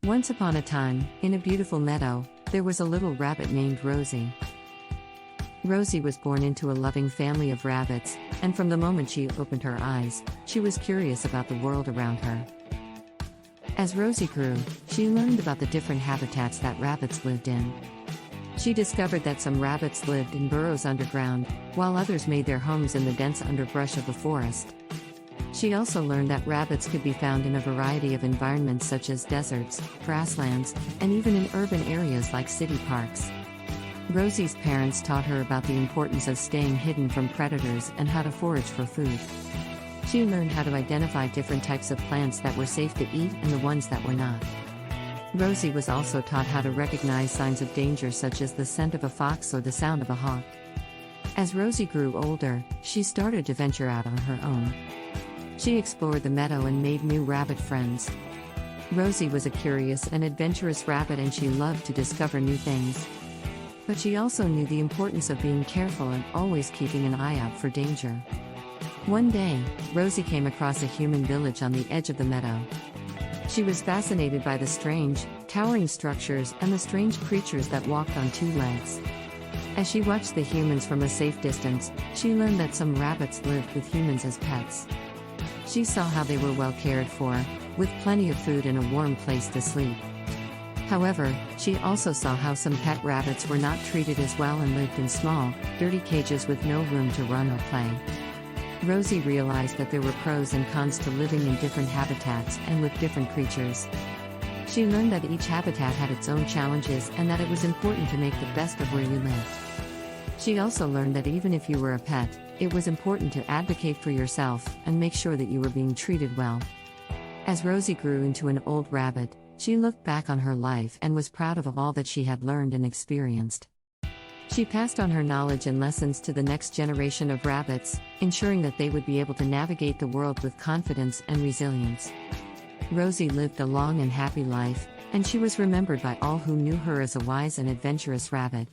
Once upon a time, in a beautiful meadow, there was a little rabbit named Rosie. Rosie was born into a loving family of rabbits, and from the moment she opened her eyes, she was curious about the world around her. As Rosie grew, she learned about the different habitats that rabbits lived in. She discovered that some rabbits lived in burrows underground, while others made their homes in the dense underbrush of the forest. She also learned that rabbits could be found in a variety of environments such as deserts, grasslands, and even in urban areas like city parks. Rosie's parents taught her about the importance of staying hidden from predators and how to forage for food. She learned how to identify different types of plants that were safe to eat and the ones that were not. Rosie was also taught how to recognize signs of danger such as the scent of a fox or the sound of a hawk. As Rosie grew older, she started to venture out on her own. She explored the meadow and made new rabbit friends. Rosie was a curious and adventurous rabbit, and she loved to discover new things. But she also knew the importance of being careful and always keeping an eye out for danger. One day, Rosie came across a human village on the edge of the meadow. She was fascinated by the strange, towering structures and the strange creatures that walked on two legs. As she watched the humans from a safe distance, she learned that some rabbits lived with humans as pets. She saw how they were well cared for, with plenty of food and a warm place to sleep. However, she also saw how some pet rabbits were not treated as well and lived in small, dirty cages with no room to run or play. Rosie realized that there were pros and cons to living in different habitats and with different creatures. She learned that each habitat had its own challenges and that it was important to make the best of where you lived. She also learned that even if you were a pet, it was important to advocate for yourself and make sure that you were being treated well. As Rosie grew into an old rabbit, she looked back on her life and was proud of all that she had learned and experienced. She passed on her knowledge and lessons to the next generation of rabbits, ensuring that they would be able to navigate the world with confidence and resilience. Rosie lived a long and happy life, and she was remembered by all who knew her as a wise and adventurous rabbit.